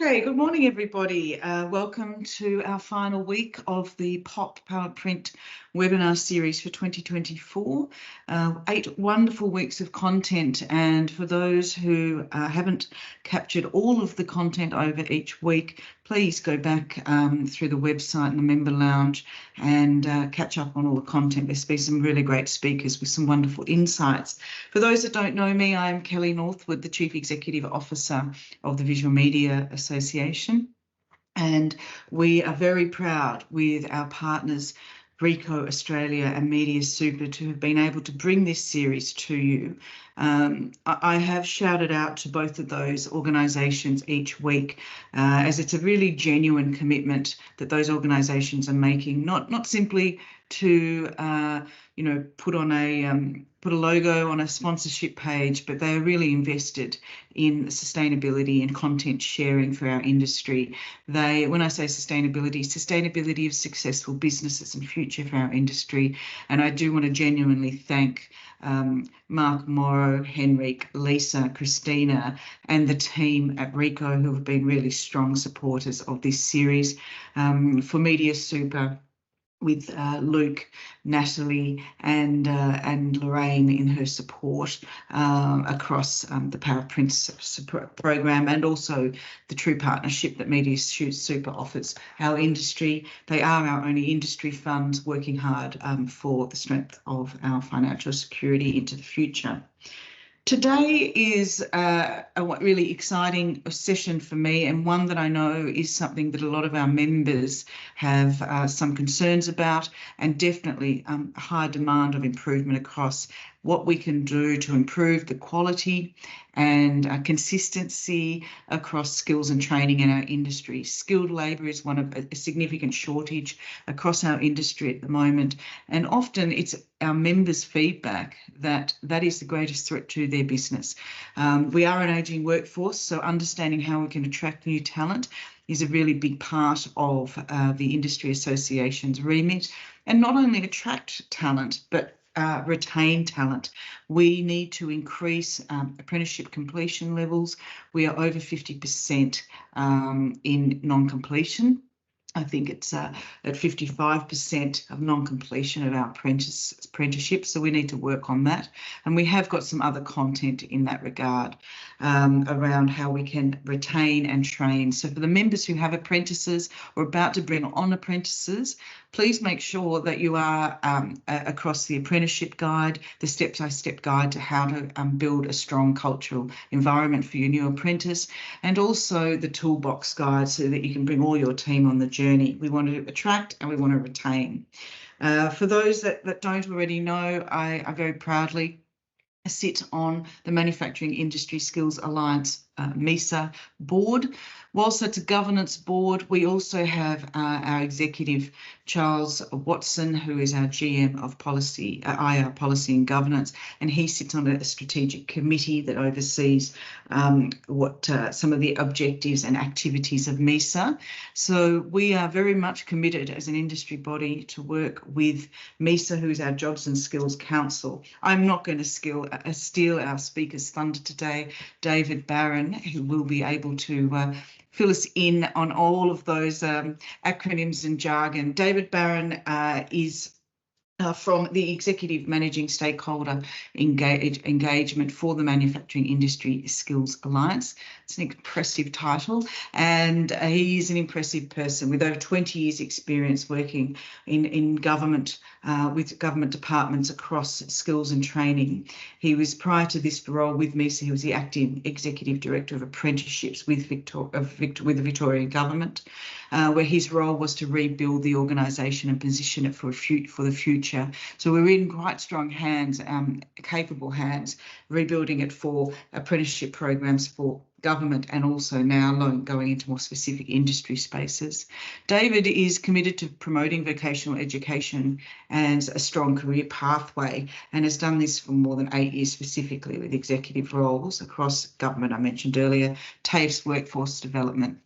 Okay, good morning, everybody. Welcome to our final week of the P.o.P Power Print webinar series for 2024. 8 wonderful weeks of content, and for those who haven't captured all of the content over each week, please go back through the website and the member lounge and catch up on all the content. There's been some really great speakers with some wonderful insights. For those that don't know me, I'm Kelly Northwood, the Chief Executive Officer of the Visual Media Association, and we are very proud with our partners Ricoh Australia and Media Super to have been able to bring this series to you. I have shouted out to both of those organisations each week as it's a really genuine commitment that those organisations are making, not simply to put a logo on a sponsorship page, but they are really invested in sustainability and content sharing for our industry. When I say sustainability of successful businesses and future for our industry. And I do want to genuinely thank Mark Morrow, Henrik, Lisa, Christina, and the team at Ricoh who have been really strong supporters of this series. For Media Super, with Luke, Natalie, and Lorraine in her support across the Power Print program, and also the true partnership that Media Super offers our industry. They are our only industry funds working hard for the strength of our financial security into the future. Today is a really exciting session for me, and one that I know is something that a lot of our members have some concerns about, and definitely a high demand of improvement across what we can do to improve the quality and consistency across skills and training in our industry. Skilled labour is one of a significant shortage across our industry at the moment, and often it's our members' feedback that is the greatest threat to their business. We are an ageing workforce, so understanding how we can attract new talent is a really big part of the industry association's remit, and not only attract talent, but retain talent. We need to increase apprenticeship completion levels. We are over 50% in non-completion. I think it's at 55% of non-completion of our apprenticeships, so we need to work on that. And we have got some other content in that regard around how we can retain and train. So for the members who have apprentices or about to bring on apprentices, please make sure that you are across the apprenticeship guide, the step-by-step guide to how to build a strong cultural environment for your new apprentice, and also the toolbox guide so that you can bring all your team on the journey. We want to attract and we want to retain. For those that don't already know, I very proudly sit on the Manufacturing Industry Skills Alliance MESA board. Whilst it's a governance board, we also have our executive, Charles Watson, who is our GM of policy, IR policy and governance, and he sits on a strategic committee that oversees some of the objectives and activities of MESA. So we are very much committed as an industry body to work with MESA, who is our Jobs and Skills Council. I'm not going to steal our speaker's thunder today, David Barron, who will be able to fill us in on all of those acronyms and jargon. David Barron is from the Executive Managing Stakeholder Engagement for the Manufacturing Industry Skills Alliance. It's an impressive title, and he's an impressive person with over 20 years experience working in government with government departments across skills and training. He was, prior to this role with MESA, he was the Acting Executive Director of Apprenticeships with the Victorian Government, where his role was to rebuild the organisation and position it for the future. So we're in quite strong hands, capable hands, rebuilding it for apprenticeship programs for government and also now going into more specific industry spaces. David is committed to promoting vocational education as a strong career pathway and has done this for more than 8 years, specifically with executive roles across government, I mentioned earlier, TAFE's workforce development,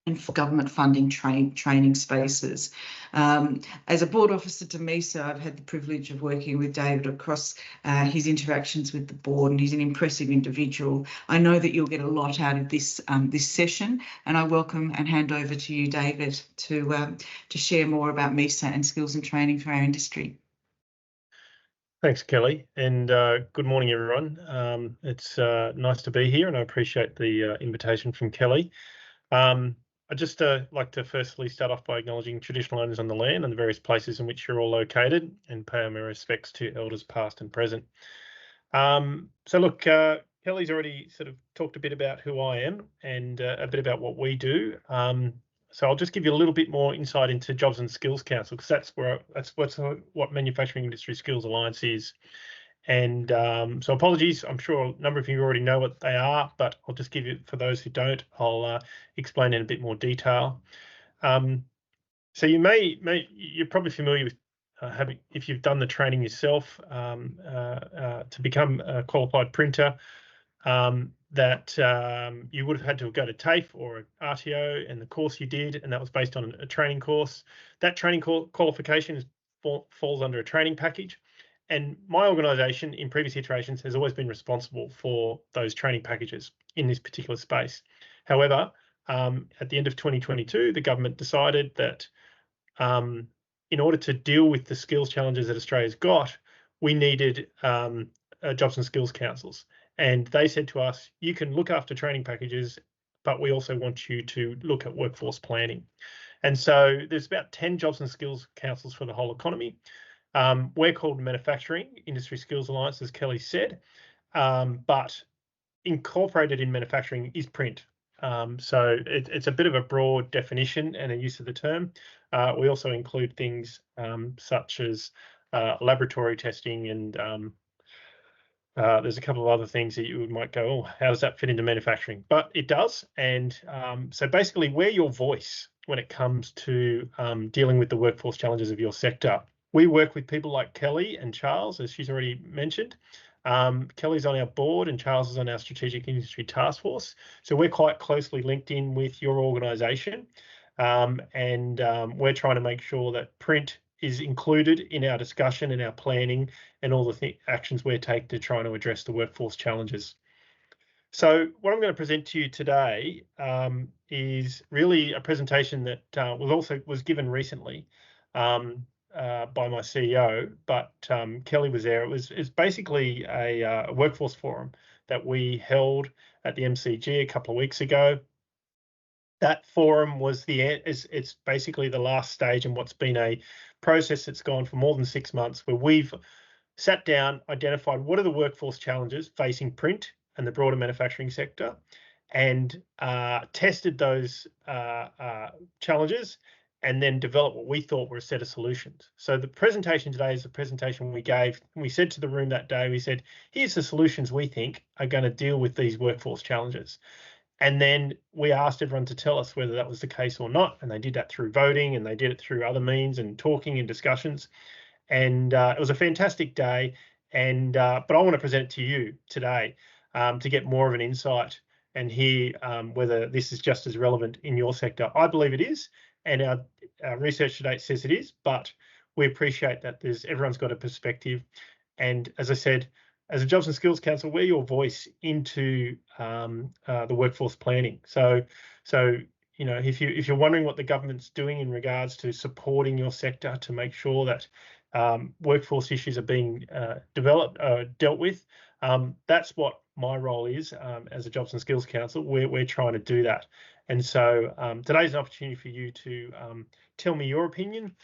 and for government funding training spaces. As a board officer to MISA, I've had the privilege of working with David across his interactions with the board, and he's an impressive individual. I know that you'll get a lot out of this this session, and I welcome and hand over to you, David, to share more about MISA and skills and training for our industry. Thanks, Kelly, and good morning, everyone. It's nice to be here, and I appreciate the invitation from Kelly. I'd just like to firstly start off by acknowledging traditional owners on the land and the various places in which you're all located, and pay my respects to elders past and present. So look, Kelly's already sort of talked a bit about who I am and a bit about what we do. So I'll just give you a little bit more insight into Jobs and Skills Council, because that's what Manufacturing Industry Skills Alliance is. And so apologies, I'm sure a number of you already know what they are, but I'll just give you, for those who don't, I'll explain in a bit more detail. So you're probably familiar with if you've done the training yourself to become a qualified printer, that you would have had to go to TAFE or an RTO, and the course you did, and that was based on a training course. That training qualification falls under a training package. And my organisation in previous iterations has always been responsible for those training packages in this particular space. However, at the end of 2022, the government decided that in order to deal with the skills challenges that Australia's got, we needed Jobs and Skills Councils. And they said to us, you can look after training packages, but we also want you to look at workforce planning. And so there's about 10 Jobs and Skills Councils for the whole economy. We're called Manufacturing Industry Skills Alliance, as Kelly said, but incorporated in manufacturing is print. So it's a bit of a broad definition and a use of the term. We also include things such as laboratory testing, and there's a couple of other things that you might go, oh, how does that fit into manufacturing? But it does. And so basically, we're your voice when it comes to dealing with the workforce challenges of your sector. We work with people like Kelly and Charles, as she's already mentioned. Kelly's on our board and Charles is on our Strategic Industry Task Force. So we're quite closely linked in with your organisation, and we're trying to make sure that print is included in our discussion and our planning and all the actions we take to try to address the workforce challenges. So what I'm going to present to you today is really a presentation that was given recently by my CEO, but Kelly was there. It's basically a workforce forum that we held at the MCG a couple of weeks ago. That forum was it's basically the last stage in what's been a process that's gone for more than 6 months, where we've sat down, identified what are the workforce challenges facing print and the broader manufacturing sector, and tested those challenges, and then developed what we thought were a set of solutions. So the presentation today is the presentation we gave. We said to the room that day, we said, here's the solutions we think are going to deal with these workforce challenges. And then we asked everyone to tell us whether that was the case or not. And they did that through voting, and they did it through other means and talking and discussions. And it was a fantastic day. And but I want to present it to you today to get more of an insight and hear whether this is just as relevant in your sector. I believe it is, and our research to date says it is, but we appreciate that everyone's got a perspective. And as I said, as a Jobs and Skills Council, we're your voice into the workforce planning. So you know, if you're wondering what the government's doing in regards to supporting your sector to make sure that workforce issues are being dealt with, that's what my role is as a Jobs and Skills Council. We're trying to do that. And so today's an opportunity for you to tell me your opinion,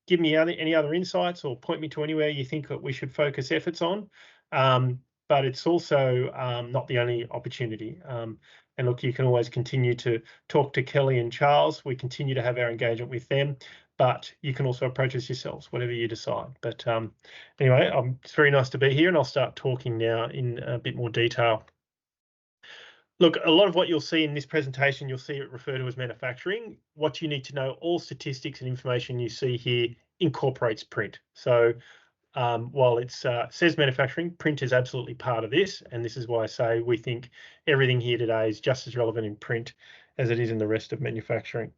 give me any other insights, or point me to anywhere you think that we should focus efforts on. But it's also not the only opportunity. And look, you can always continue to talk to Kelly and Charles. We continue to have our engagement with them, but you can also approach us yourselves, whatever you decide. But anyway, it's very nice to be here, and I'll start talking now in a bit more detail. Look, a lot of what you'll see in this presentation, you'll see it referred to as manufacturing. What you need to know, all statistics and information you see here incorporates print. So while it says manufacturing, print is absolutely part of this, and this is why I say we think everything here today is just as relevant in print as it is in the rest of manufacturing.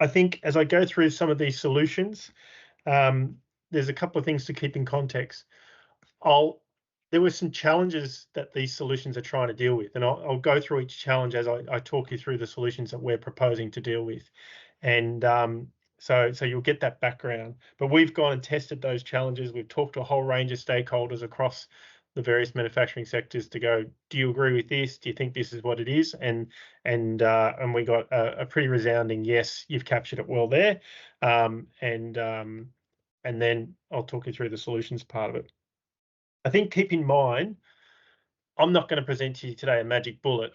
I think as I go through some of these solutions, there's a couple of things to keep in context. There were some challenges that these solutions are trying to deal with, and I'll go through each challenge as I talk you through the solutions that we're proposing to deal with. And so you'll get that background. But we've gone and tested those challenges. We've talked to a whole range of stakeholders across the various manufacturing sectors to go, do you agree with this? Do you think this is what it is? And we got a pretty resounding yes, you've captured it well there. And then I'll talk you through the solutions part of it. I think keep in mind, I'm not going to present to you today a magic bullet.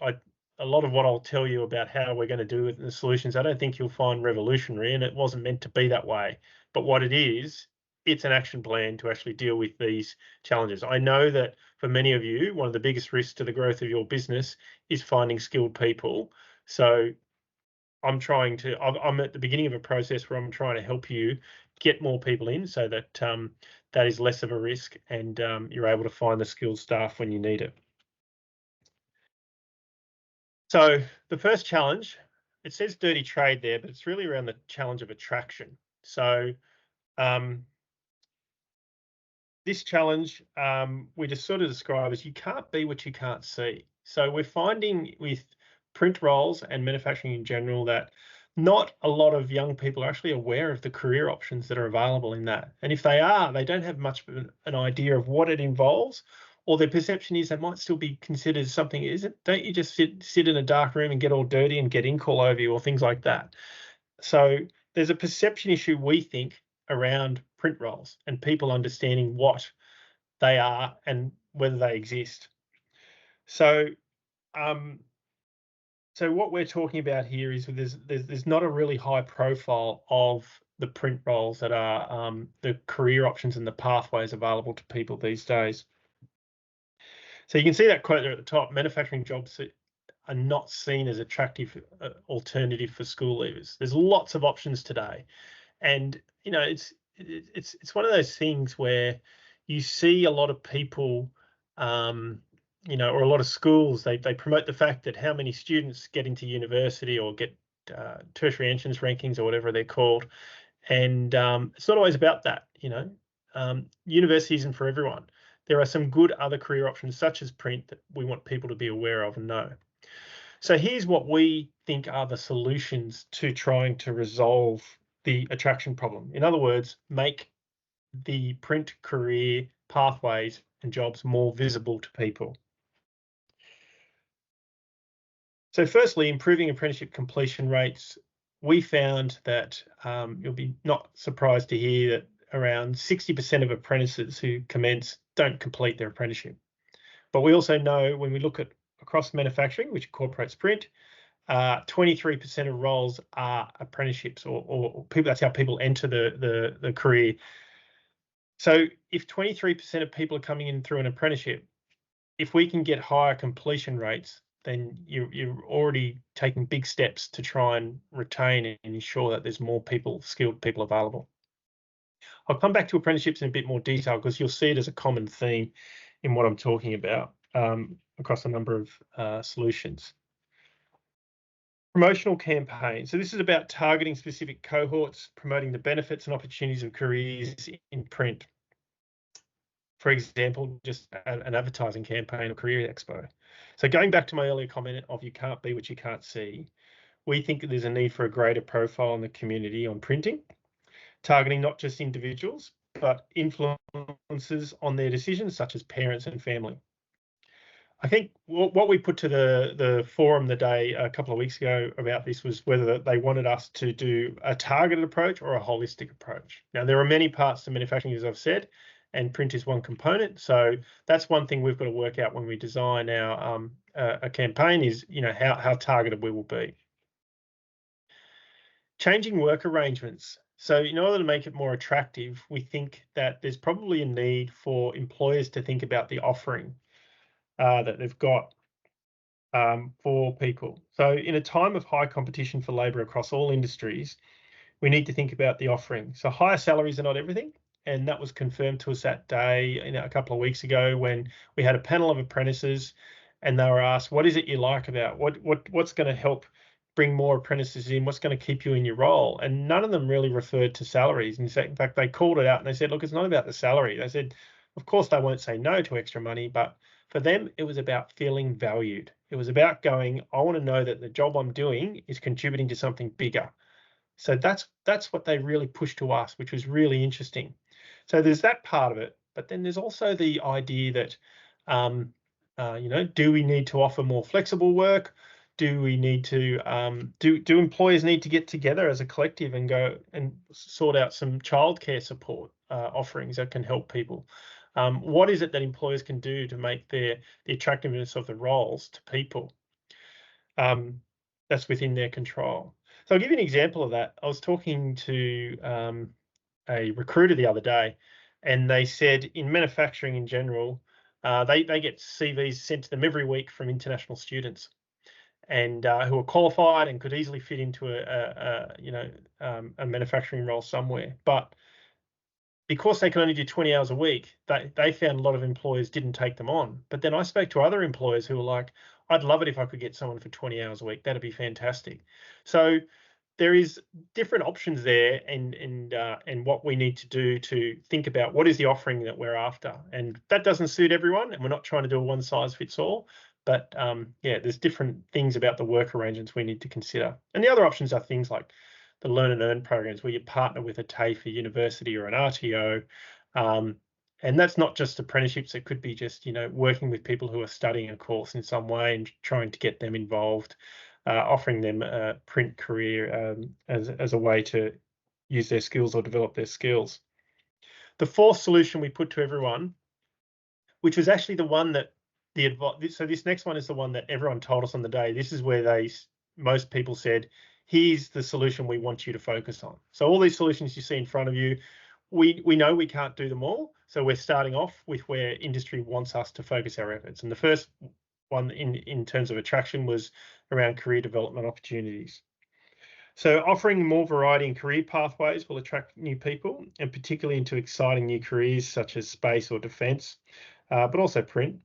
A lot of what I'll tell you about how we're going to do it and the solutions, I don't think you'll find revolutionary, and it wasn't meant to be that way. But what it is, it's an action plan to actually deal with these challenges. I know that for many of you, one of the biggest risks to the growth of your business is finding skilled people. So I'm at the beginning of a process where I'm trying to help you get more people in so that that is less of a risk, and you're able to find the skilled staff when you need it. So the first challenge, it says dirty trade there, but it's really around the challenge of attraction. So this challenge we just sort of describe as you can't be what you can't see. So we're finding with print roles and manufacturing in general that not a lot of young people are actually aware of the career options that are available in that. And if they are, they don't have much of an idea of what it involves, or their perception is they might still be considered something. Don't you just sit in a dark room and get all dirty and get ink all over you, or things like that? So there's a perception issue, we think, around print roles and people understanding what they are and whether they exist. So so what we're talking about here is there's not a really high profile of the print roles that are the career options and the pathways available to people these days. So you can see that quote there at the top: manufacturing jobs are not seen as attractive alternative for school leavers. There's lots of options today, and you know it's one of those things where you see a lot of people you know, or a lot of schools, they promote the fact that how many students get into university or get tertiary entrance rankings or whatever they're called, and it's not always about that. You know, university isn't for everyone. There are some good other career options such as print that we want people to be aware of and know. So here's what we think are the solutions to trying to resolve the attraction problem. In other words, make the print career pathways and jobs more visible to people. So firstly, improving apprenticeship completion rates. We found that you'll be not surprised to hear that around 60% of apprentices who commence don't complete their apprenticeship. But we also know when we look at across manufacturing, which incorporates print, 23% of roles are apprenticeships or people. That's how people enter the career. So if 23% of people are coming in through an apprenticeship, if we can get higher completion rates, then you're already taking big steps to try and retain and ensure that there's more people, skilled people available. I'll come back to apprenticeships in a bit more detail because you'll see it as a common theme in what I'm talking about across a number of solutions. Promotional campaigns. So this is about targeting specific cohorts, promoting the benefits and opportunities of careers in print. For example, just an advertising campaign or career expo. So going back to my earlier comment of you can't be what you can't see, we think that there's a need for a greater profile in the community on printing, targeting not just individuals, but influences on their decisions, such as parents and family. I think what we put to the forum the day a couple of weeks ago about this was whether they wanted us to do a targeted approach or a holistic approach. Now, there are many parts to manufacturing, as I've said, and print is one component. So that's one thing we've got to work out when we design our a campaign is, you know, how targeted we will be. Changing work arrangements. So in order to make it more attractive, we think that there's probably a need for employers to think about the offering that they've got for people. So in a time of high competition for labour across all industries, we need to think about the offering. So higher salaries are not everything, and that was confirmed to us that day, a couple of weeks ago, when we had a panel of apprentices, and they were asked, "What is it you like about what's going to help bring more apprentices in? What's going to keep you in your role?" And none of them really referred to salaries. In fact, they called it out and they said, "Look, it's not about the salary." They said, of course, they won't say no to extra money, but for them, it was about feeling valued. It was about going, I want to know that the job I'm doing is contributing to something bigger. So that's what they really pushed to us, which was really interesting. So there's that part of it, but then there's also the idea that, do we need to offer more flexible work? Do we need to do employers need to get together as a collective and go and sort out some childcare support offerings that can help people? What is it that employers can do to make the attractiveness of the roles to people? That's within their control. So I'll give you an example of that. I was talking to a recruiter the other day, and they said in manufacturing in general, they get CVs sent to them every week from international students, and who are qualified and could easily fit into a manufacturing role somewhere. But because they can only do 20 hours a week, they found a lot of employers didn't take them on. But then I spoke to other employers who were like, I'd love it if I could get someone for 20 hours a week. That'd be fantastic. So there is different options there, and what we need to do to think about what is the offering that we're after. And that doesn't suit everyone, and we're not trying to do a one size fits all. But there's different things about the work arrangements we need to consider. And the other options are things like the learn and earn programs, where you partner with a TAFE, a university, or an RTO. And that's not just apprenticeships. It could be just, working with people who are studying a course in some way and trying to get them involved, offering them a print career as a way to use their skills or develop their skills. The fourth solution we put to everyone, which was actually the one that so this next one is the one that everyone told us on the day. This is where most people said, here's the solution we want you to focus on. So all these solutions you see in front of you, we know we can't do them all. So we're starting off with where industry wants us to focus our efforts. And the first one in terms of attraction was around career development opportunities. So offering more variety in career pathways will attract new people, and particularly into exciting new careers such as space or defence, but also print.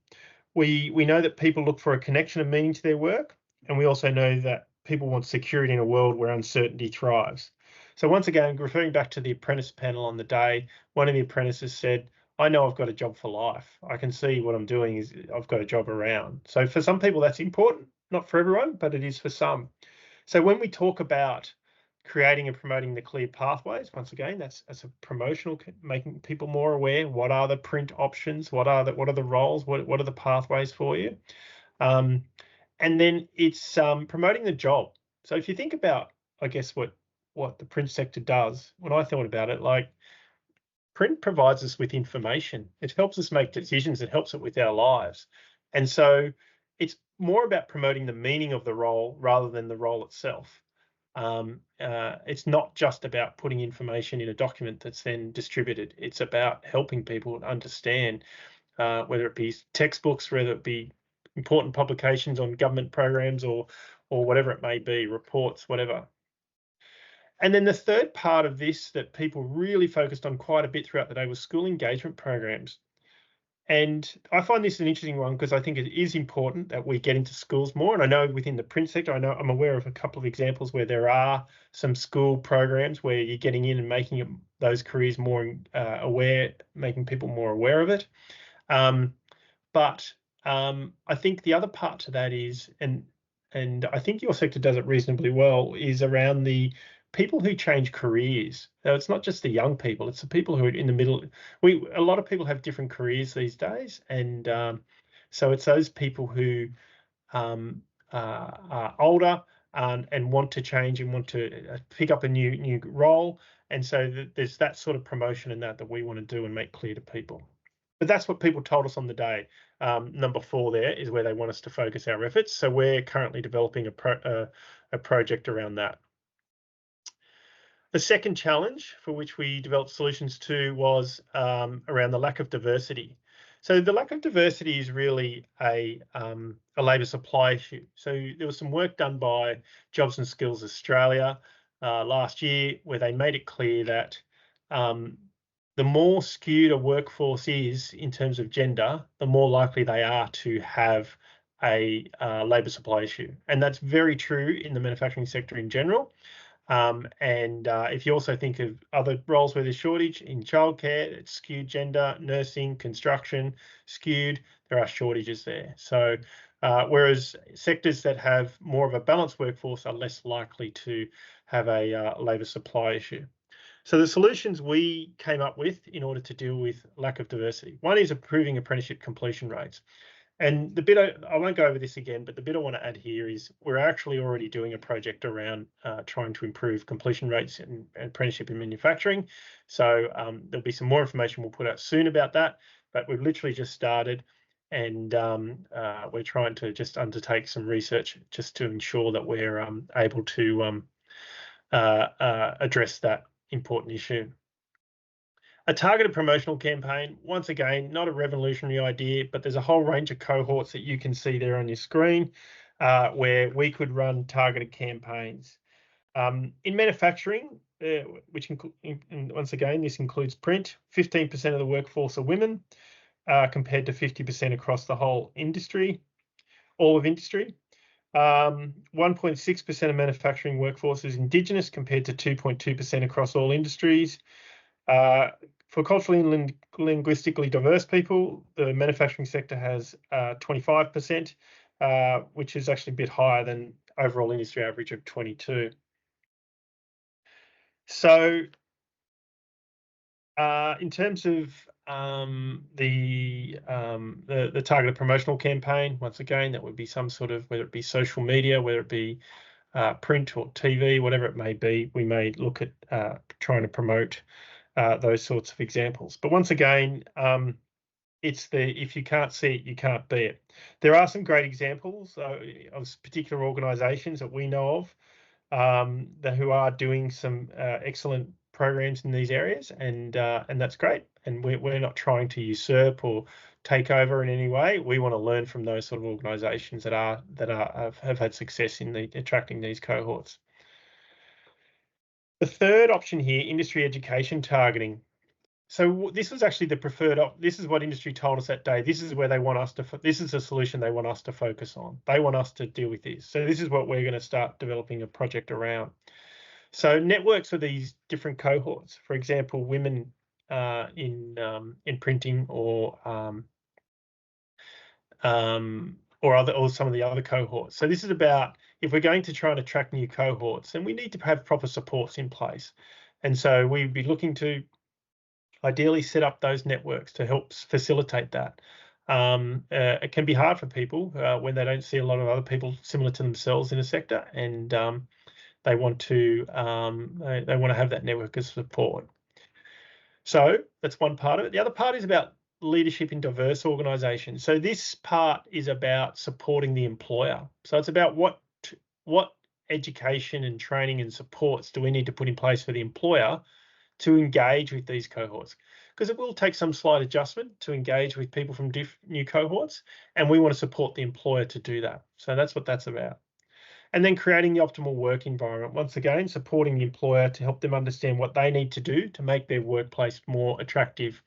We know that people look for a connection and meaning to their work, and we also know that people want security in a world where uncertainty thrives. So once again, referring back to the apprentice panel on the day, one of the apprentices said, I know I've got a job for life. I can see what I'm doing is I've got a job around. So for some people that's important, not for everyone, but it is for some. So when we talk about creating and promoting the clear pathways, once again, that's a promotional, making people more aware. What are the print options? What are the roles? What are the pathways for you? And then it's promoting the job. So if you think about, I guess, what the print sector does, when I thought about it, like, print provides us with information. It helps us make decisions. It helps it with our lives. And so it's more about promoting the meaning of the role rather than the role itself. It's not just about putting information in a document that's then distributed. It's about helping people understand, whether it be textbooks, whether it be important publications on government programs, or whatever it may be, reports, whatever. And then the third part of this that people really focused on quite a bit throughout the day was school engagement programs. And I find this an interesting one because I think it is important that we get into schools more. And I know within the print sector, I'm aware of a couple of examples where there are some school programs where you're getting in and making those careers more aware, making people more aware of it. But I think the other part to that is, and I think your sector does it reasonably well, is around the people who change careers. So it's not just the young people; it's the people who are in the middle. A lot of people have different careers these days, and so it's those people who are older and want to change and want to pick up a new role. And so there's that sort of promotion in that we want to do and make clear to people. But that's what people told us on the day. Number 4 there is where they want us to focus our efforts. So we're currently developing a project around that. The second challenge for which we developed solutions to was around the lack of diversity. So the lack of diversity is really a labour supply issue. So there was some work done by Jobs and Skills Australia last year where they made it clear that the more skewed a workforce is in terms of gender, the more likely they are to have a labour supply issue. And that's very true in the manufacturing sector in general. If you also think of other roles where there's shortage, in childcare, it's skewed gender, nursing, construction, skewed, there are shortages there. So whereas sectors that have more of a balanced workforce are less likely to have a labour supply issue. So the solutions we came up with in order to deal with lack of diversity, one is improving apprenticeship completion rates. And the bit I won't go over this again, but the bit I want to add here is we're actually already doing a project around trying to improve completion rates and apprenticeship in manufacturing. So there'll be some more information we'll put out soon about that, but we've literally just started, and we're trying to just undertake some research just to ensure that we're able to address that important issue. A targeted promotional campaign, once again, not a revolutionary idea, but there's a whole range of cohorts that you can see there on your screen where we could run targeted campaigns. In manufacturing, which once again, this includes print, 15% of the workforce are women compared to 50% across the whole industry, all of industry. 1.6% of manufacturing workforce is Indigenous compared to 2.2% across all industries. For culturally and linguistically diverse people, the manufacturing sector has 25%, which is actually a bit higher than overall industry average of 22%. So in terms of the targeted promotional campaign, once again, that would be some sort of, whether it be social media, whether it be print or TV, whatever it may be, we may look at trying to promote those sorts of examples. But once again, it's if you can't see it, you can't be it. There are some great examples of particular organisations that we know of who are doing some excellent programs in these areas, and that's great. And we're not trying to usurp or take over in any way. We want to learn from those sort of organisations that have had success in attracting these cohorts. The third option here, industry education targeting. So this was actually the preferred. This is what industry told us that day. This is where they want us to. This is a solution they want us to focus on. They want us to deal with this. So this is what we're going to start developing a project around. So networks for these different cohorts. For example, women in printing or some of the other cohorts. So this is about, if we're going to try and attract new cohorts, then we need to have proper supports in place. And so we'd be looking to ideally set up those networks to help facilitate that. It can be hard for people when they don't see a lot of other people similar to themselves in a sector, and they want to have that network of support. So that's one part of it. The other part is about leadership in diverse organisations. So this part is about supporting the employer. So it's about what education and training and supports do we need to put in place for the employer to engage with these cohorts, because it will take some slight adjustment to engage with people from new cohorts, and we want to support the employer to do that. So that's what that's about. And then creating the optimal work environment. Once again, supporting the employer to help them understand what they need to do to make their workplace more attractive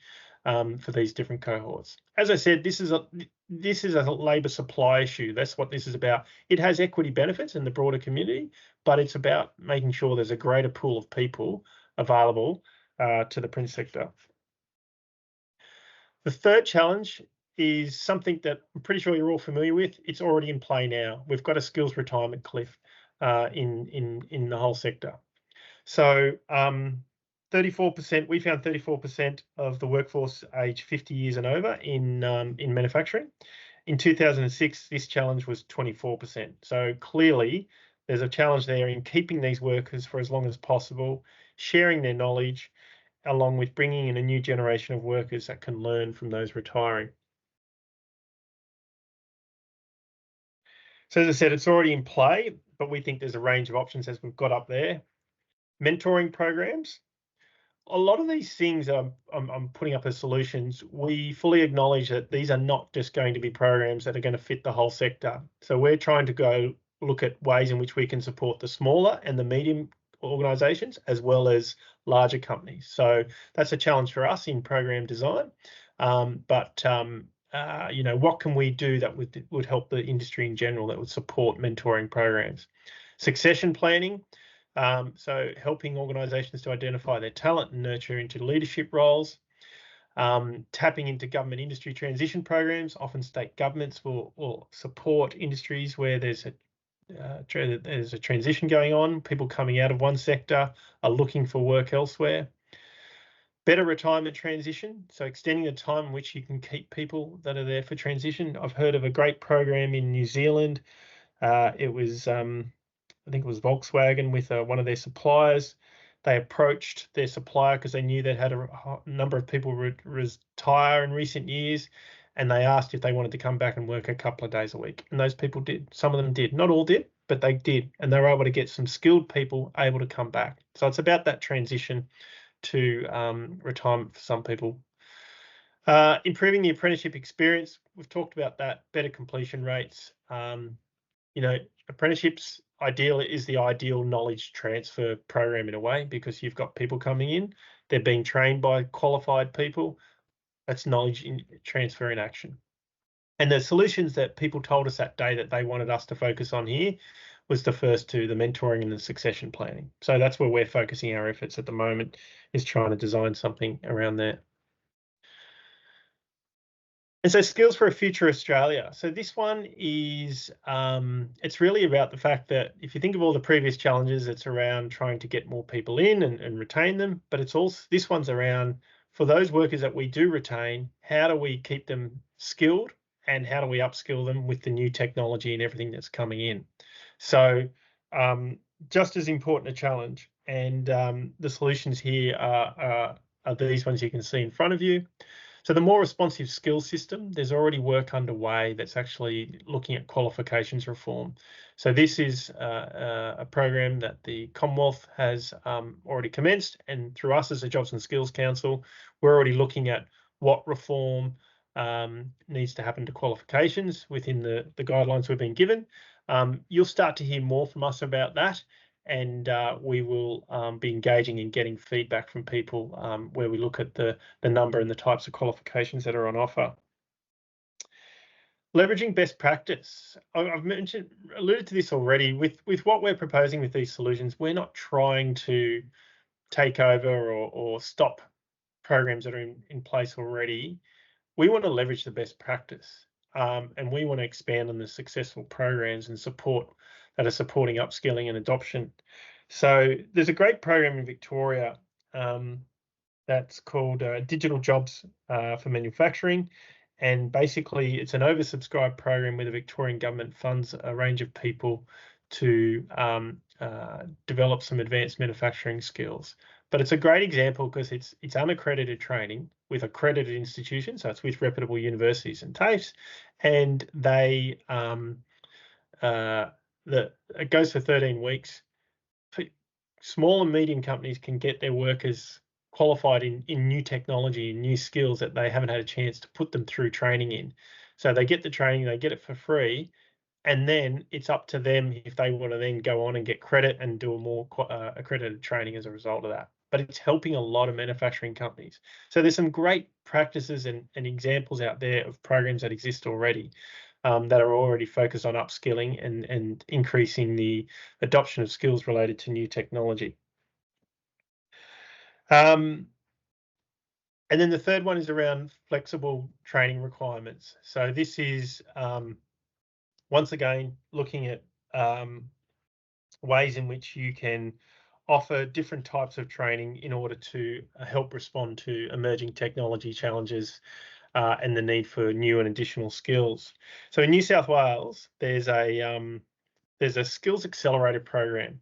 for these different cohorts. As I said, this is a labour supply issue. That's what this is about. It has equity benefits in the broader community, but it's about making sure there's a greater pool of people available to the print sector. The third challenge is something that I'm pretty sure you're all familiar with. It's already in play now. We've got a skills retirement cliff in the whole sector. So 34%, we found 34% of the workforce aged 50 years and over in manufacturing. In 2006, this challenge was 24%. So clearly, there's a challenge there in keeping these workers for as long as possible, sharing their knowledge, along with bringing in a new generation of workers that can learn from those retiring. So as I said, it's already in play, but we think there's a range of options as we've got up there. Mentoring programs. A lot of these things I'm putting up as solutions. We fully acknowledge that these are not just going to be programs that are going to fit the whole sector. So we're trying to go look at ways in which we can support the smaller and the medium organisations as well as larger companies. So that's a challenge for us in program design. What can we do that would help the industry in general, that would support mentoring programs? Succession planning, so helping organisations to identify their talent and nurture into leadership roles. Tapping into government industry transition programs. Often state governments will support industries where there's a transition going on. People coming out of one sector are looking for work elsewhere. Better retirement transition, so extending the time in which you can keep people that are there for transition. I've heard of a great program in New Zealand. It was, I think it was Volkswagen with one of their suppliers. They approached their supplier because they knew they'd had a number of people retire in recent years, and they asked if they wanted to come back and work a couple of days a week. And those people did. Some of them did. Not all did, but they did. And they were able to get some skilled people able to come back. So it's about that transition to retirement for some people. Improving the apprenticeship experience. We've talked about that. Better completion rates. Apprenticeships is the ideal knowledge transfer program in a way, because you've got people coming in, they're being trained by qualified people. That's knowledge transfer in action. And the solutions that people told us that day that they wanted us to focus on here was the first two, the mentoring and the succession planning. So that's where we're focusing our efforts at the moment, is trying to design something around that. And so skills for a future Australia. So this one is, it's really about the fact that if you think of all the previous challenges, it's around trying to get more people in and retain them. But it's also, this one's around, for those workers that we do retain, how do we keep them skilled and how do we upskill them with the new technology and everything that's coming in? So just as important a challenge. And the solutions here are these ones you can see in front of you. So the more responsive skills system, there's already work underway that's actually looking at qualifications reform. So this is a program that the Commonwealth has already commenced, and through us as a Jobs and Skills Council, we're already looking at what reform needs to happen to qualifications within the guidelines we've been given. You'll start to hear more from us about that. And we will be engaging and getting feedback from people where we look at the number and the types of qualifications that are on offer. Leveraging best practice. I've alluded to this already. With what we're proposing with these solutions, we're not trying to take over or stop programs that are in place already. We want to leverage the best practice, and we want to expand on the successful programs and support that are supporting upskilling and adoption. So there's a great program in Victoria that's called Digital Jobs for Manufacturing. And basically, it's an oversubscribed program where the Victorian government funds a range of people to develop some advanced manufacturing skills. But it's a great example because it's unaccredited training with accredited institutions, so it's with reputable universities and TAFEs, and they it goes for 13 weeks. Small and medium companies can get their workers qualified in new technology and new skills that they haven't had a chance to put them through training in. So they get the training, they get it for free, and then it's up to them if they want to then go on and get credit and do a more accredited training as a result of that. But it's helping a lot of manufacturing companies. So there's some great practices and examples out there of programs that exist already that are already focused on upskilling and increasing the adoption of skills related to new technology. And then the third one is around flexible training requirements. So this is, once again, looking at ways in which you can offer different types of training in order to help respond to emerging technology challenges and the need for new and additional skills. So in New South Wales, there's a skills accelerator program,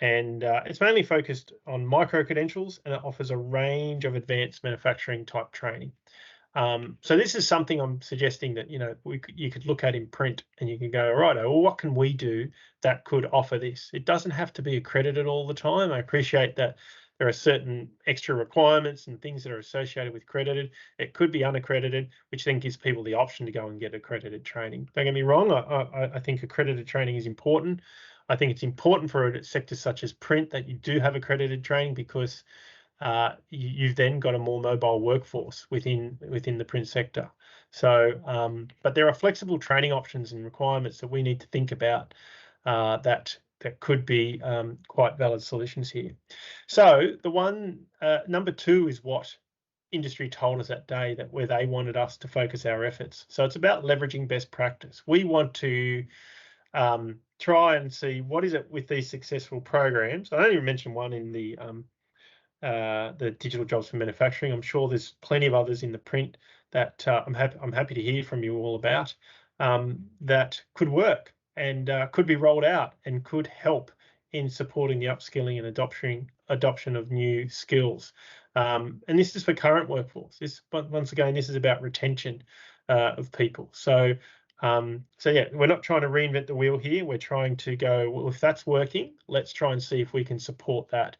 and it's mainly focused on micro credentials, and it offers a range of advanced manufacturing type training. So this is something I'm suggesting that you could look at in print, and you can go, right, well, what can we do that could offer this? It doesn't have to be accredited all the time. I appreciate that there are certain extra requirements and things that are associated with accredited. It could be unaccredited, which then gives people the option to go and get accredited training. Don't get me wrong, I think accredited training is important. I think it's important for a sector such as print that you do have accredited training, because you've then got a more mobile workforce within the print sector. So, but there are flexible training options and requirements that we need to think about that could be quite valid solutions here. So the one number 2 is what industry told us that day, that where they wanted us to focus our efforts. So it's about leveraging best practice. We want to try and see what is it with these successful programs. I only mentioned one in the digital jobs for manufacturing. I'm sure there's plenty of others in the print that I'm happy to hear from you all about, that could work and could be rolled out and could help in supporting the upskilling and adoption of new skills. And this is for current workforce. Once again, this is about retention of people. So yeah, we're not trying to reinvent the wheel here. We're trying to go, well, if that's working, let's try and see if we can support that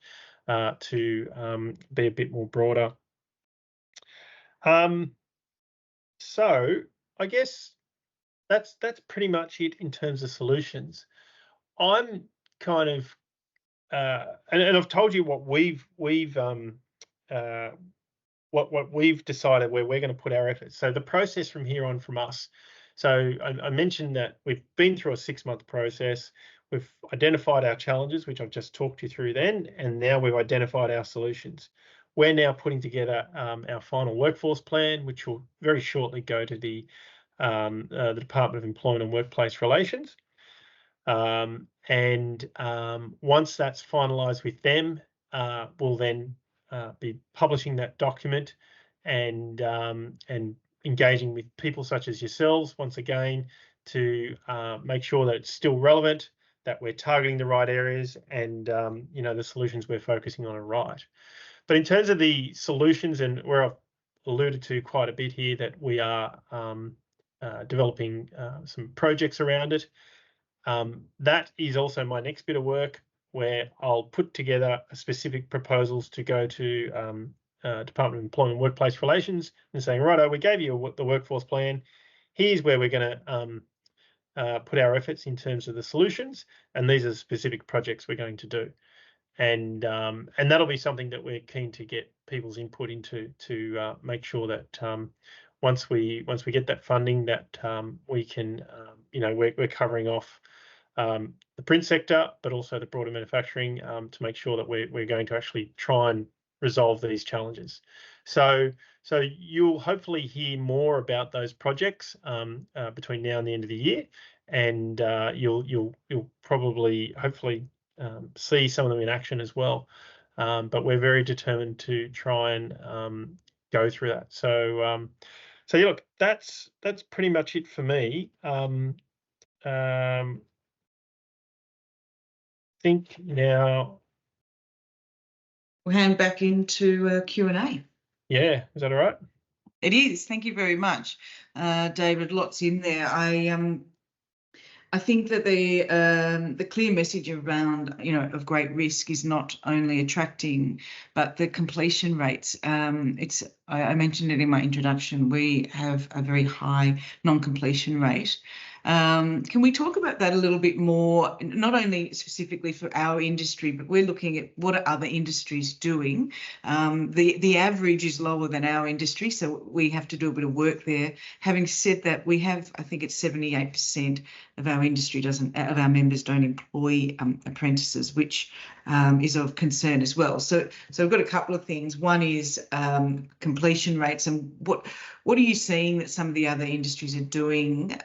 to be a bit more broader. So I guess that's pretty much it in terms of solutions. I'm kind of and I've told you what we've what we've decided where we're going to put our efforts. So the process from here on from us. So I mentioned that we've been through a 6-month process. We've identified our challenges, which I've just talked you through then, and now we've identified our solutions. We're now putting together our final workforce plan, which will very shortly go to the Department of Employment and Workplace Relations. Once that's finalised with them, we'll then be publishing that document and engaging with people such as yourselves once again to make sure that it's still relevant, that we're targeting the right areas, and the solutions we're focusing on are right. But in terms of the solutions, and where I've alluded to quite a bit here, that we are developing some projects around it. That is also my next bit of work, where I'll put together specific proposals to go to Department of Employment and Workplace Relations and saying, righto, we gave you the workforce plan. Here's where we're going to put our efforts in terms of the solutions, and these are the specific projects we're going to do. And that'll be something that we're keen to get people's input into, to make sure that once we get that funding, that we can we're covering off the print sector, but also the broader manufacturing, to make sure that we're going to actually try and resolve these challenges. So you'll hopefully hear more about those projects between now and the end of the year, and you'll probably hopefully see some of them in action as well. But we're very determined to try and go through that. So yeah, look, that's pretty much it for me. Think now. We'll hand back into Q&A. Yeah, is that all right? It is. Thank you very much, David. Lots in there. I think that the clear message around, of great risk is not only attracting, but the completion rates. I mentioned it in my introduction. We have a very high non-completion rate. Can we talk about that a little bit more, not only specifically for our industry, but we're looking at what are other industries doing. The average is lower than our industry, so we have to do a bit of work there. Having said that, we have, I think it's 78% of our industry of our members don't employ apprentices, which is of concern as well. So we've got a couple of things. One is completion rates, and what are you seeing that some of the other industries are doing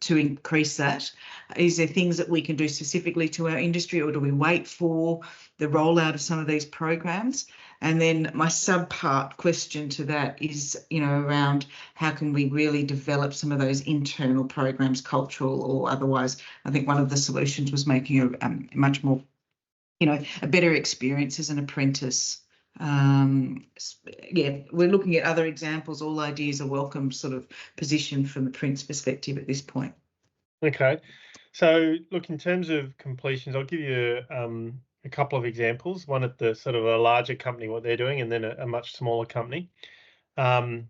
to increase that? Is there things that we can do specifically to our industry, or do we wait for the rollout of some of these programs? And then my sub-part question to that is, around how can we really develop some of those internal programs, cultural or otherwise. I think one of the solutions was making a much more, a better experience as an apprentice. Yeah, we're looking at other examples. All ideas are welcome, sort of position from the print's perspective at this point. Okay, so look, in terms of completions, I'll give you a couple of examples. One at the sort of a larger company, what they're doing, and then a much smaller company. So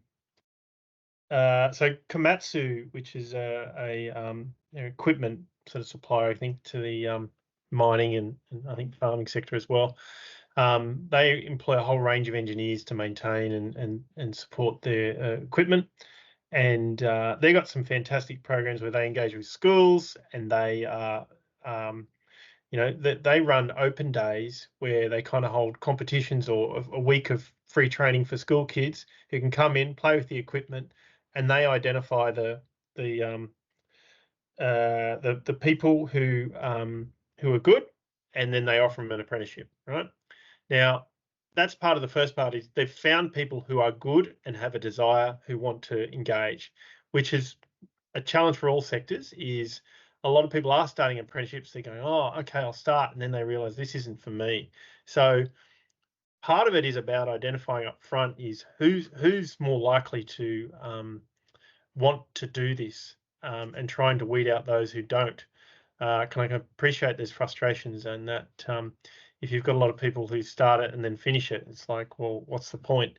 Komatsu, which is a equipment sort of supplier, I think, to the mining and I think farming sector as well. They employ a whole range of engineers to maintain and support their equipment. And they got some fantastic programs where they engage with schools, and they they run open days where they kind of hold competitions or a week of free training for school kids who can come in, play with the equipment, and they identify the people who are good, and then they offer them an apprenticeship. Right now, that's part of the first part is they've found people who are good and have a desire who want to engage, which is a challenge for all sectors. Is a lot of people are starting apprenticeships. They're going, oh, okay, I'll start, and then they realize this isn't for me. So part of it is about identifying up front is who's more likely to want to do this, and trying to weed out those who don't. I can appreciate there's frustrations, and that if you've got a lot of people who start it and then finish it, it's like, well, what's the point?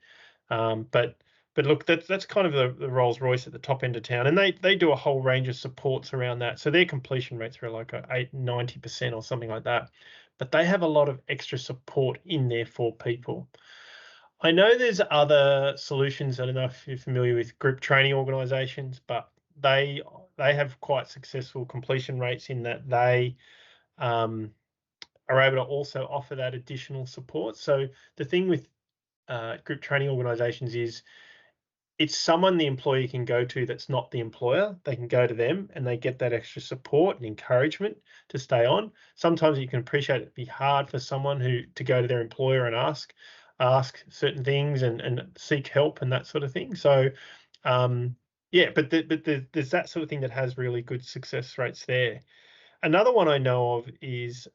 But look, that's kind of the Rolls Royce at the top end of town, and they do a whole range of supports around that. So their completion rates are like 90% or something like that. But they have a lot of extra support in there for people. I know there's other solutions. I don't know if you're familiar with group training organisations, but they have quite successful completion rates in that they are able to also offer that additional support. So the thing with group training organisations is it's someone the employee can go to that's not the employer. They can go to them and they get that extra support and encouragement to stay on. Sometimes you can appreciate it'd be hard for someone to go to their employer and ask certain things and seek help and that sort of thing. So but there's that sort of thing that has really good success rates there. Another one I know of is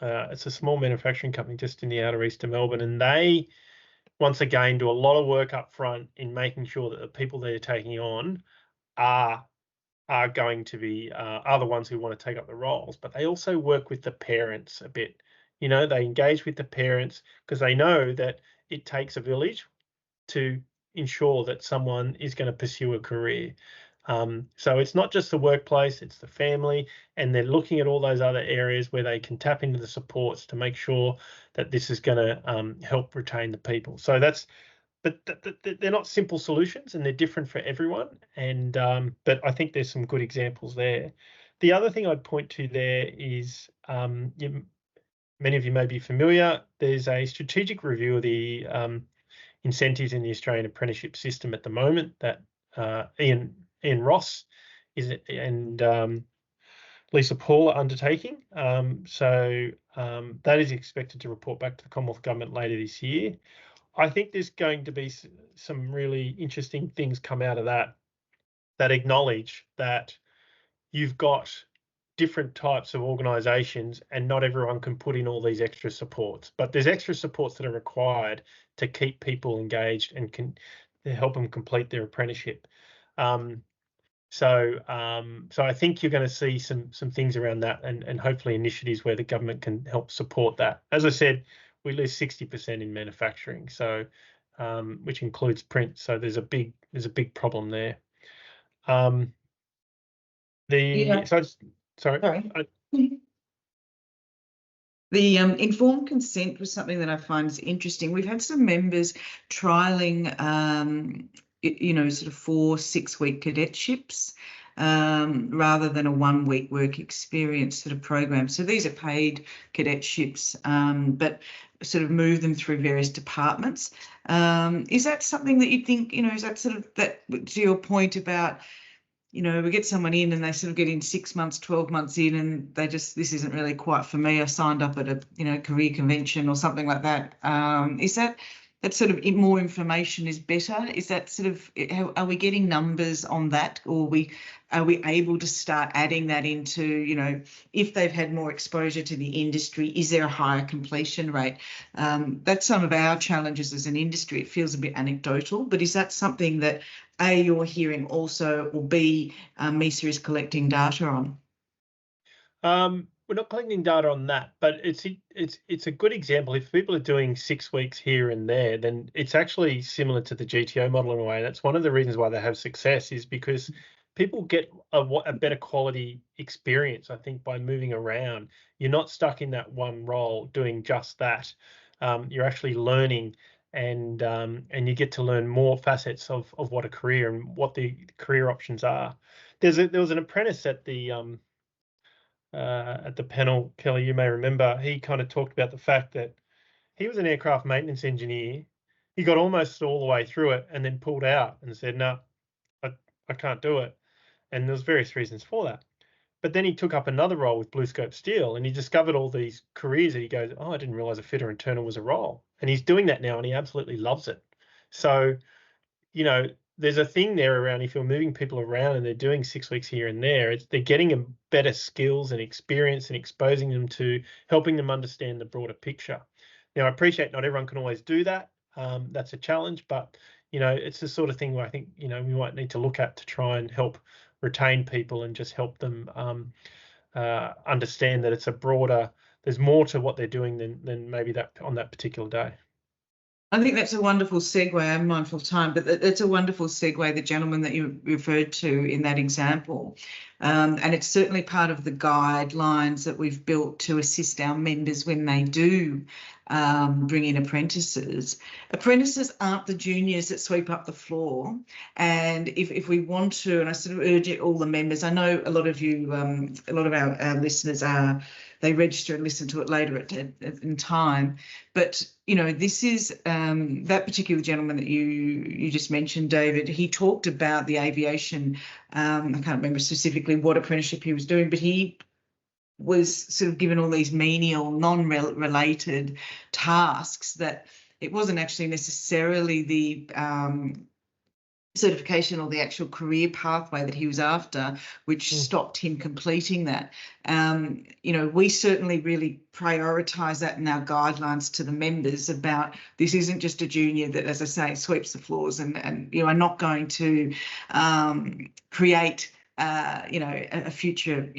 it's a small manufacturing company just in the outer east of Melbourne, and they once again do a lot of work up front in making sure that the people they're taking on are going to be are the ones who want to take up the roles. But they also work with the parents a bit. They engage with the parents because they know that it takes a village to ensure that someone is going to pursue a career. So it's not just the workplace, it's the family, and they're looking at all those other areas where they can tap into the supports to make sure that this is going to help retain the people. So but they're not simple solutions, and they're different for everyone. And but I think there's some good examples there. The other thing I'd point to there is many of you may be familiar. There's a strategic review of the incentives in the Australian apprenticeship system at the moment that Ian Ross and Lisa Paul are undertaking. So that is expected to report back to the Commonwealth Government later this year. I think there's going to be some really interesting things come out of that acknowledge that you've got different types of organisations and not everyone can put in all these extra supports, but there's extra supports that are required to keep people engaged and can help them complete their apprenticeship. So I think you're going to see some things around that and hopefully initiatives where the government can help support that. As I said, we lose 60% in manufacturing, so which includes print. So there's a big problem there. Sorry. The informed consent was something that I find is interesting. We've had some members trialling, sort of 4-6 week cadetships rather than a 1 week work experience sort of program. So these are paid cadetships, but sort of move them through various departments. Is that something that you think, is that sort of that to your point about, we get someone in and they sort of get in 6 months, 12 months in, and this isn't really quite for me. I signed up at a, career convention or something like that. Is that sort of more information is better? Is that sort of, are we getting numbers on that, or are we able to start adding that into, if they've had more exposure to the industry, is there a higher completion rate? That's some of our challenges as an industry. It feels a bit anecdotal, but is that something that A, you're hearing also, or B, MISA is collecting data on? We're not collecting data on that, but it's a good example. If people are doing 6 weeks here and there, then it's actually similar to the GTO model in a way. That's one of the reasons why they have success, is because people get a better quality experience, I think, by moving around. You're not stuck in that one role doing just that. You're actually learning, and you get to learn more facets of what a career and what the career options are. There was an apprentice at the panel, Kelly, you may remember. He kind of talked about the fact that he was an aircraft maintenance engineer. He got almost all the way through it and then pulled out and said, "No, I can't do it." And there's various reasons for that. But then he took up another role with Blue Scope Steel, and he discovered all these careers that he goes, "Oh, I didn't realize a fitter and turner was a role." And he's doing that now, and he absolutely loves it. So, there's a thing there around if you're moving people around and they're doing 6 weeks here and there, they're getting them better skills and experience and exposing them to helping them understand the broader picture. Now, I appreciate not everyone can always do that. That's a challenge, but it's the sort of thing where I think we might need to look at to try and help retain people and just help them understand that it's a broader. There's more to what they're doing than maybe that on that particular day. I think that's a wonderful segue. I'm mindful of time, but it's a wonderful segue, the gentleman that you referred to in that example. And it's certainly part of the guidelines that we've built to assist our members when they do bring in apprentices. Apprentices aren't the juniors that sweep up the floor. And if we want to, and I sort of urge all the members, I know a lot of you, a lot of our listeners they register and listen to it later in time. But, this is that particular gentleman that you just mentioned, David. He talked about the aviation. I can't remember specifically what apprenticeship he was doing, but he was sort of given all these menial, non-related tasks that it wasn't actually necessarily the certification or the actual career pathway that he was after, which stopped him completing that. We certainly really prioritise that in our guidelines to the members about this isn't just a junior that, as I say, sweeps the floors and are not going to create a future,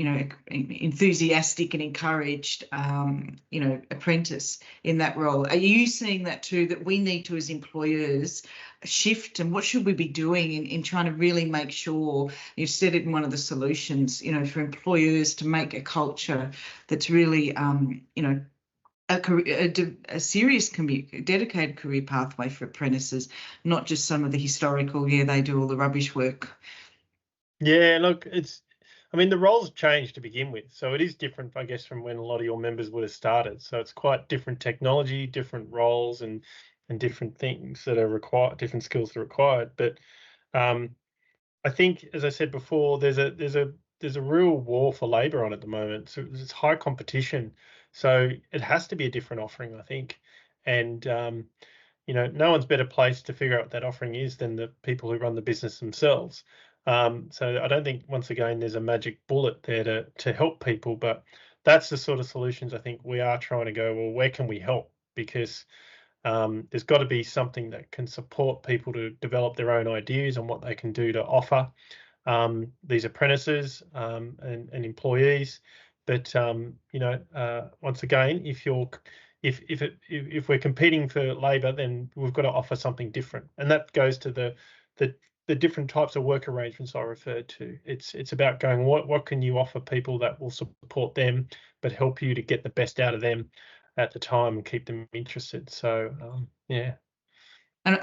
enthusiastic and encouraged, apprentice in that role. Are you seeing that too, that we need to, as employers, shift, and what should we be doing in trying to really make sure, you said it in one of the solutions, for employers to make a culture that's really, a serious dedicated career pathway for apprentices, not just some of the historical, they do all the rubbish work. Yeah, look, the roles changed to begin with, so it is different, I guess, from when a lot of your members would have started. So it's quite different technology, different roles, and different things that are required, different skills that are required. But I think, as I said before, there's a real war for labour on at the moment. So it's high competition. So it has to be a different offering, I think. And no one's better placed to figure out what that offering is than the people who run the business themselves. So I don't think, once again, there's a magic bullet there to help people, but that's the sort of solutions I think we are trying to go, well, where can we help? Because there's got to be something that can support people to develop their own ideas on what they can do to offer these apprentices and employees. But once again, if we're competing for labour, then we've got to offer something different, and that goes to the different types of work arrangements I referred to. It's about going, what can you offer people that will support them, but help you to get the best out of them at the time and keep them interested. So yeah. And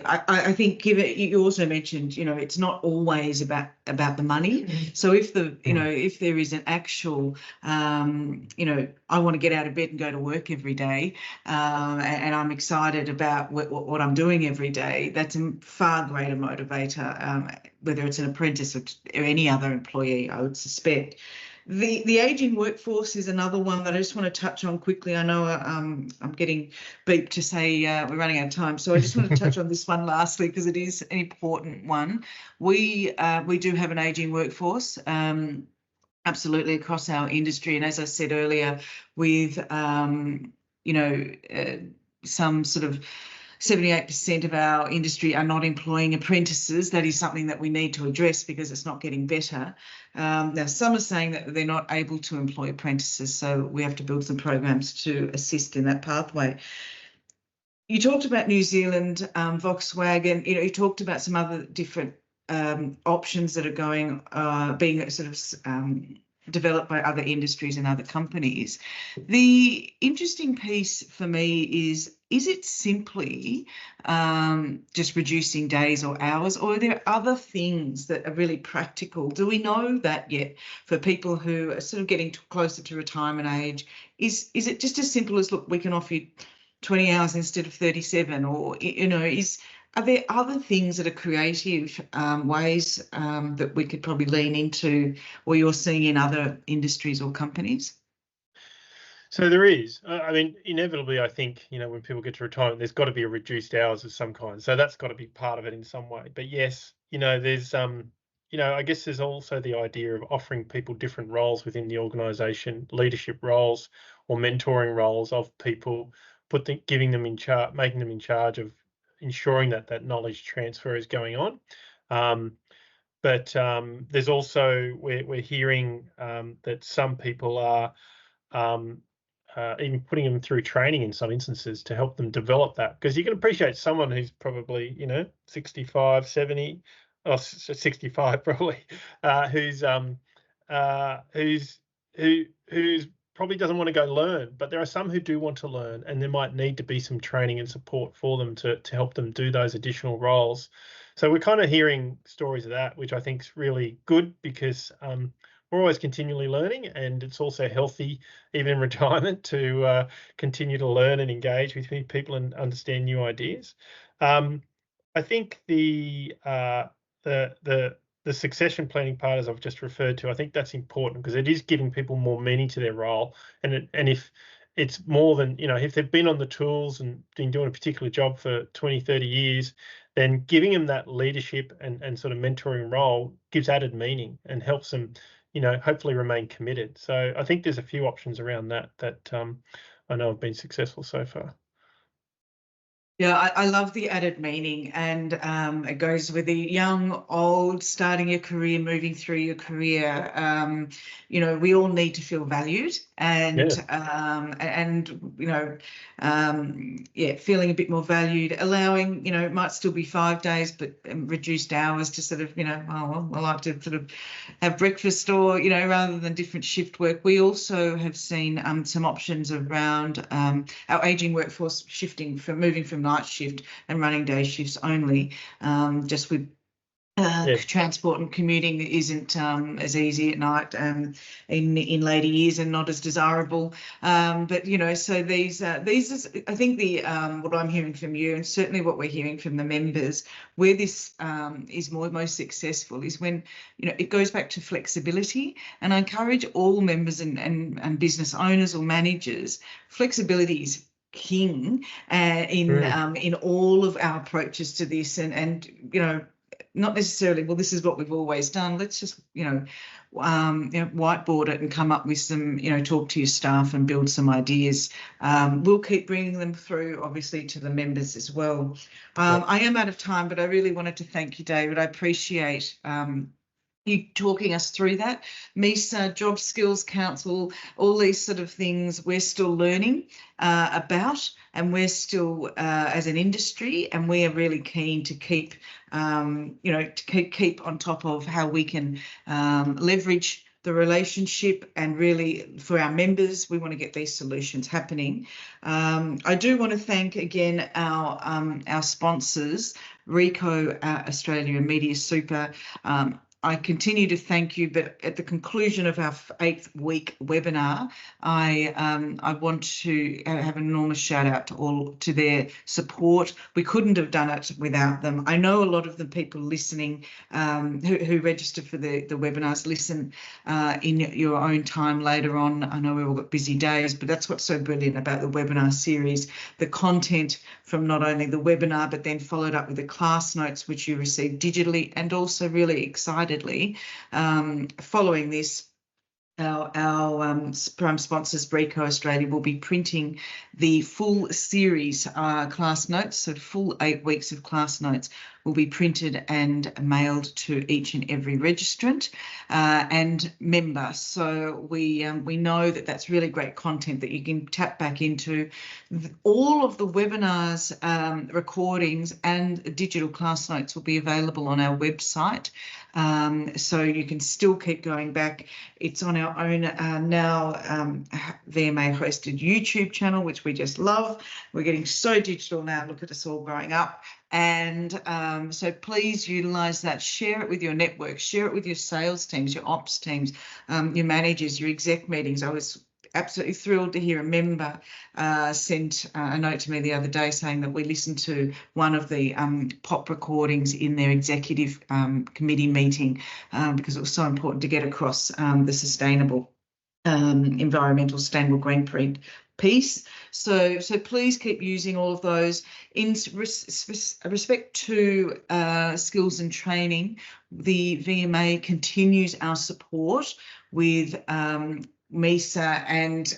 I think, you also mentioned, it's not always about the money. So if if there is an actual, I want to get out of bed and go to work every day, and I'm excited about what I'm doing every day, that's a far greater motivator, whether it's an apprentice or any other employee, I would suspect. The ageing workforce is another one that I just want to touch on quickly. I know I'm getting beeped to say we're running out of time, so I just want to touch on this one lastly because it is an important one. We do have an ageing workforce, absolutely, across our industry, and as I said earlier, with some sort of 78% of our industry are not employing apprentices. That is something that we need to address because it's not getting better. Now, some are saying that they're not able to employ apprentices, so we have to build some programs to assist in that pathway. You talked about New Zealand, Volkswagen, you talked about some other different options that are being sort of developed by other industries and other companies. The interesting piece for me is it simply just reducing days or hours, or are there other things that are really practical? Do we know that yet for people who are sort of getting closer to retirement age? Is it just as simple as, look, we can offer you 20 hours instead of 37, or, you know, are there other things that are creative ways that we could probably lean into, or you're seeing in other industries or companies? So there is. I mean, inevitably, I think, you know, when people get to retirement, there's got to be a reduced hours of some kind. So that's got to be part of it in some way. But yes, you know, there's you know, I guess there's also the idea of offering people different roles within the organisation, leadership roles or mentoring roles of people, giving them in charge, making them in charge of ensuring that that knowledge transfer is going on. But there's also we're hearing that some people are um, even putting them through training in some instances to help them develop that. Because you can appreciate someone who's probably, you know, 65, 70, or 65 probably, who's who's probably doesn't want to go learn, but there are some who do want to learn, and there might need to be some training and support for them to help them do those additional roles. So we're kind of hearing stories of that, which I think is really good, because we're always continually learning, and it's also healthy, even in retirement, to continue to learn and engage with people and understand new ideas. I think the succession planning part, as I've just referred to, I think that's important, because it is giving people more meaning to their role, and if it's more than, you know, if they've been on the tools and been doing a particular job for 20, 30 years, then giving them that leadership and sort of mentoring role gives added meaning and helps them, you know, hopefully remain committed. So I think there's a few options around that I know have been successful so far. Yeah, I love the added meaning, and it goes with the young, old, starting your career, moving through your career. You know, we all need to feel valued, and you know, yeah, feeling a bit more valued, allowing, you know, it might still be 5 days, but reduced hours to sort of, you know, oh, well, I like to sort of have breakfast, or, you know, rather than different shift work. We also have seen some options around our aging workforce moving from night shift and running day shifts only, just with transport and commuting isn't as easy at night in later years, and not as desirable. But, you know, so these is, I think, the what I'm hearing from you, and certainly what we're hearing from the members, where this is most successful, is when, you know, it goes back to flexibility. And I encourage all members and business owners or managers, flexibility is king in all of our approaches to this, and you know, not necessarily, well, this is what we've always done. Let's just, you know, whiteboard it and come up with some, you know, talk to your staff and build some ideas. We'll keep bringing them through, obviously, to the members as well. I am out of time, but I really wanted to thank you, David. I appreciate you talking us through that. MISA, Job Skills Council, all these sort of things we're still learning about, and we're still as an industry, and we are really keen to keep, you know, to keep on top of how we can leverage the relationship, and really for our members, we want to get these solutions happening. I do want to thank again our sponsors, Rico Australia and Media Super. I continue to thank you, but at the conclusion of our 8th week webinar, I want to have an enormous shout out to their support. We couldn't have done it without them. I know a lot of the people listening who register for the webinars listen in your own time later on. I know we've all got busy days, but that's what's so brilliant about the webinar series, the content from not only the webinar, but then followed up with the class notes, which you receive digitally, and also really excitedly following this, our prime sponsors, Rico Australia, will be printing the full series class notes, so full 8 weeks of class notes, will be printed and mailed to each and every registrant and member. So we know that that's really great content that you can tap back into. All of the webinars, recordings and digital class notes will be available on our website. So you can still keep going back. It's on our own now VMA hosted YouTube channel, which we just love. We're getting so digital now. Look at us all growing up. And so please utilise that. Share it with your network. Share it with your sales teams, your ops teams, your managers, your exec meetings. I was absolutely thrilled to hear a member sent a note to me the other day saying that we listened to one of the POP recordings in their executive committee meeting because it was so important to get across the sustainable environmental sustainable green print piece. So please keep using all of those. In respect to skills and training, the VMA continues our support with MISA and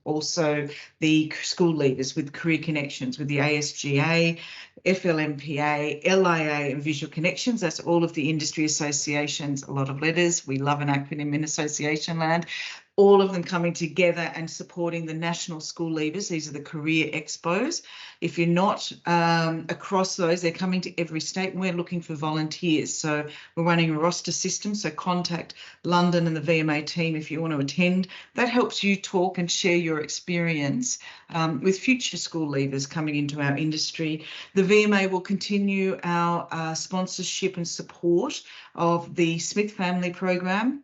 also the school leaders with Career Connections, with the ASGA, FLMPA, LIA and Visual Connections. That's all of the industry associations, a lot of letters. We love an acronym in association land. All of them coming together and supporting the national school leavers. These are the career expos. If you're not across those, they're coming to every state and we're looking for volunteers. So we're running a roster system. So contact London and the VMA team if you want to attend. That helps you talk and share your experience with future school leavers coming into our industry. The VMA will continue our sponsorship and support of the Smith Family Program,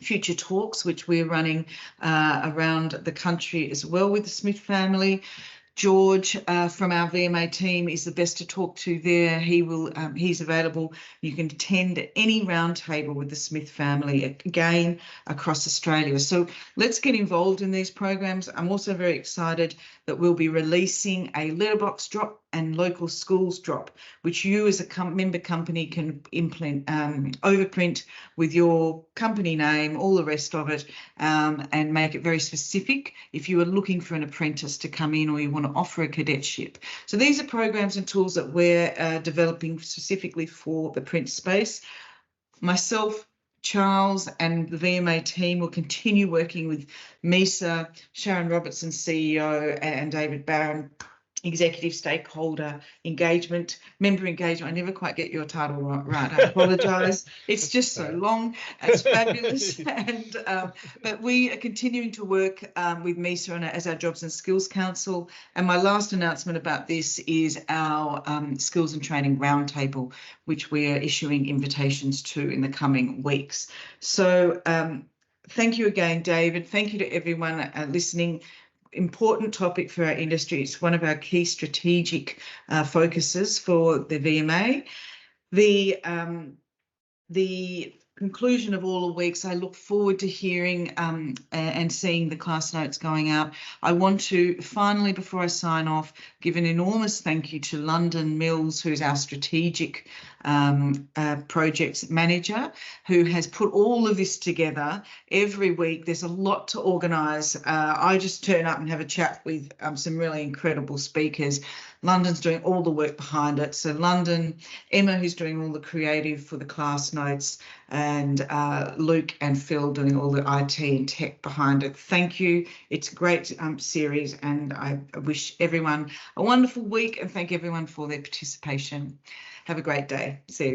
Future Talks, which we're running around the country as well with the Smith family. George from our VMA team is the best to talk to there. He's available. You can attend any roundtable with the Smith family, again, across Australia. So let's get involved in these programs. I'm also very excited that we'll be releasing a letterbox drop and local schools drop, which you as a member company can implement, overprint with your company name, all the rest of it, and make it very specific if you are looking for an apprentice to come in or you want to offer a cadetship. So these are programs and tools that we're developing specifically for the print space. Myself, Charles and the VMA team will continue working with MISA, Sharon Robertson, CEO, and David Barron, executive stakeholder engagement, member engagement. I never quite get your title right. I apologise. It's just so long. It's fabulous. And but we are continuing to work with MISA as our Jobs and Skills Council. And my last announcement about this is our Skills and Training Roundtable, which we are issuing invitations to in the coming weeks. So thank you again, David. Thank you to everyone listening. Important topic for our industry. It's one of our key strategic focuses for the VMA. The conclusion of all the weeks, I look forward to hearing and seeing the class notes going out. I want to finally, before I sign off, give an enormous thank you to London Mills, who's our strategic projects manager, who has put all of this together every week. There's a lot to organise. I just turn up and have a chat with some really incredible speakers. London's doing all the work behind it. So London, Emma, who's doing all the creative for the class notes, and Luke and Phil doing all the IT and tech behind it. Thank you. It's a great series, and I wish everyone a wonderful week and thank everyone for their participation. Have a great day. See you.